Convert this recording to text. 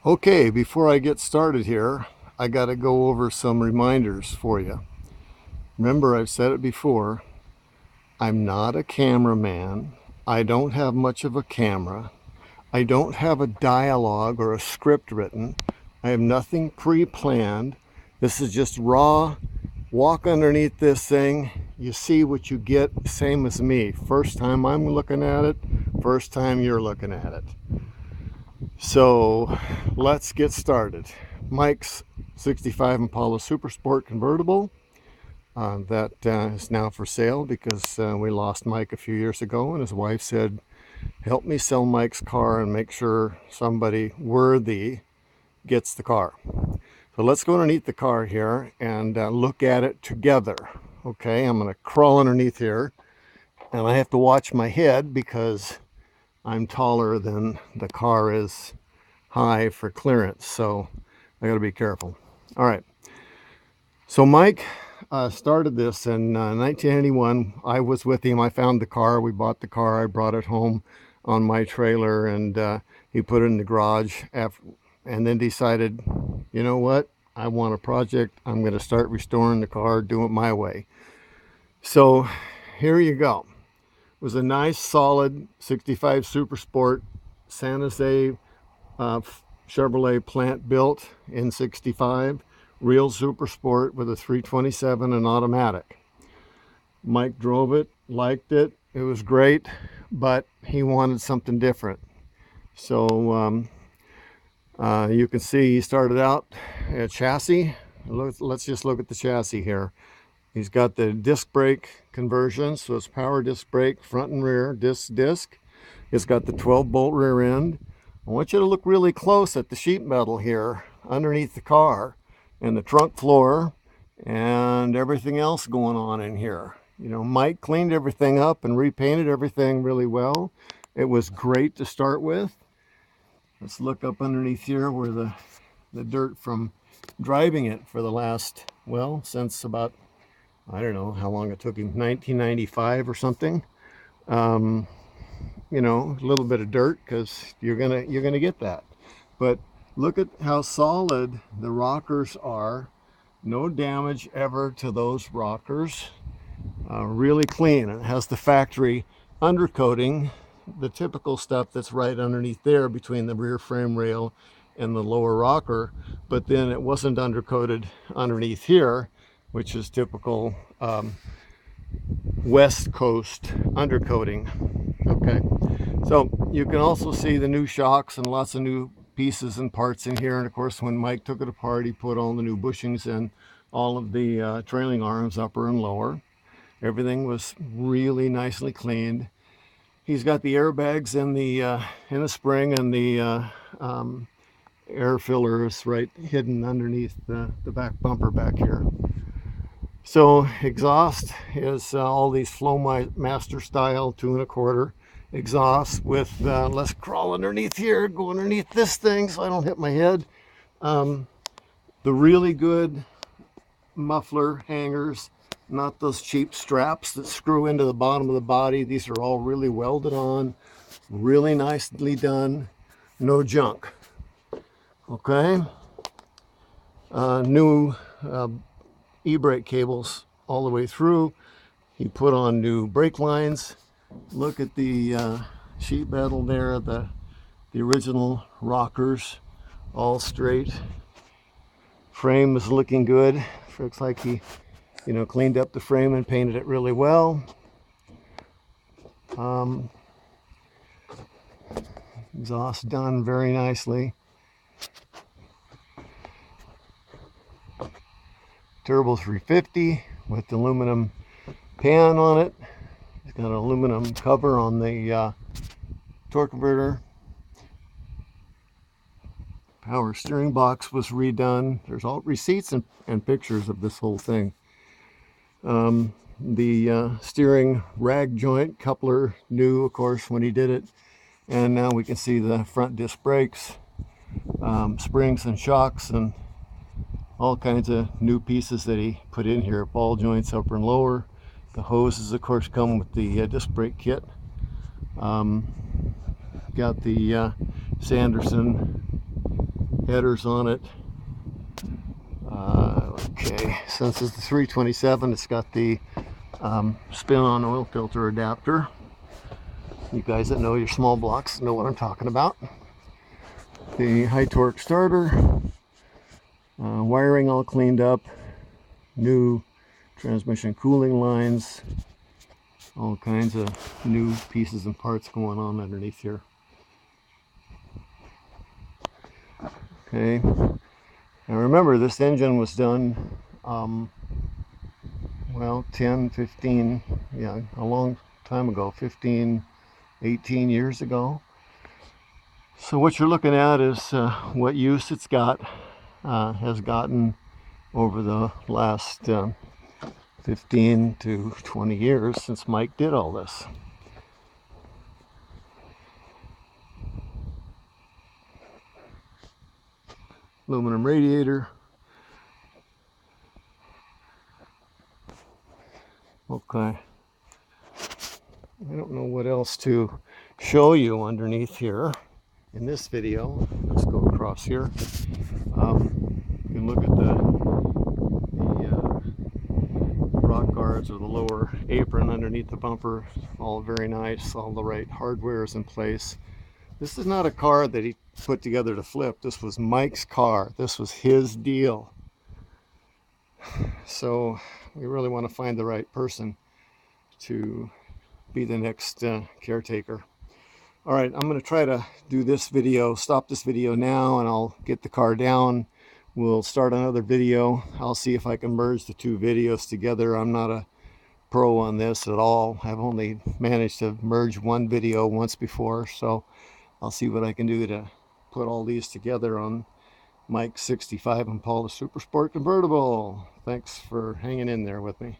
Okay, before I get started here, I got to go over some reminders for you. Remember, I've said it before, I'm not a cameraman. I don't have much of a camera. I don't have a dialogue or a script written. I have nothing pre-planned. This is just raw. Walk underneath this thing. You see what you get, same as me. First time I'm looking at it, first time you're looking at it. So let's get started. Mike's 65 Impala Super Sport convertible that is now for sale because we lost Mike a few years ago, and his wife said, help me sell Mike's car and make sure somebody worthy gets the car. So let's go underneath the car here and look at it together. Okay, I'm going to crawl underneath here, and I have to watch my head because I'm taller than the car is high for clearance, so I got to be careful. All right, so Mike started this in 1981. I was with him. I found the car. We bought the car. I brought it home on my trailer, and he put it in the garage and then decided, you know what, I want a project. I'm going to start restoring the car, do it my way. So here you go. It was a nice solid 65 Super Sport San Jose Chevrolet plant built in 65, real Super Sport with a 327 and automatic. Mike drove it, liked it, it was great, but he wanted something different. So you can see he started out a chassis. Let's just look at the chassis here. He's got the disc brake conversion, so it's power disc brake, front and rear, disc. It's got the 12-bolt rear end. I want you to look really close at the sheet metal here underneath the car and the trunk floor and everything else going on in here. You know, Mike cleaned everything up and repainted everything really well. It was great to start with. Let's look up underneath here where the dirt from driving it for the last, well, since about, I don't know how long it took him, 1995 or something. You know, a little bit of dirt because you're gonna get that. But look at how solid the rockers are. No damage ever to those rockers. Really clean. It has the factory undercoating, the typical stuff that's right underneath there between the rear frame rail and the lower rocker, but then it wasn't undercoated underneath here, which is typical West Coast undercoating. Okay, so you can also see the new shocks and lots of new pieces and parts in here. And of course, when Mike took it apart, he put all the new bushings in, all of the trailing arms, upper and lower. Everything was really nicely cleaned. He's got the airbags in the spring, and the air fillers right hidden underneath the back bumper back here. So exhaust is all these Flowmaster style 2 1/4 exhaust with, let's crawl underneath here, go underneath this thing so I don't hit my head. The really good muffler hangers, not those cheap straps that screw into the bottom of the body. These are all really welded on, really nicely done, no junk. Okay. New e-brake cables all the way through. He put on new brake lines. Look at the sheet metal there, the original rockers, all straight. Frame is looking good. Looks like he, you know, cleaned up the frame and painted it really well. Exhaust done very nicely. Turbo 350 with aluminum pan on it. It's got an aluminum cover on the torque converter. Power steering box was redone. There's all receipts and pictures of this whole thing. The steering rag joint coupler new, of course, when he did it. And now we can see the front disc brakes, springs and shocks, and all kinds of new pieces that he put in here. Ball joints upper and lower. The hoses, of course, come with the disc brake kit. Got the Sanderson headers on it. Okay, since it's the 327, it's got the spin-on oil filter adapter. You guys that know your small blocks know what I'm talking about. The high torque starter, wiring all cleaned up, new transmission cooling lines, all kinds of new pieces and parts going on underneath here. Okay, and remember, this engine was done well, 10, 15, yeah, a long time ago, 15, 18 years ago. So what you're looking at is what use it's got, has gotten over the last 15 to 20 years since Mike did all this. Aluminum radiator. Okay. I don't know what else to show you underneath here in this video. Let's go across here. You can look at the rock guards or the lower apron underneath the bumper. All very nice. All the right hardware is in place. This is not a car that he put together to flip. This was Mike's car. This was his deal. So we really want to find the right person to be the next caretaker. All right, I'm going to try to do this video, stop this video now, and I'll get the car down. We'll start another video. I'll see if I can merge the two videos together. I'm not a pro on this at all. I've only managed to merge one video once before, so I'll see what I can do to put all these together on Mike's 65 Impala Super Sport convertible. Thanks for hanging in there with me.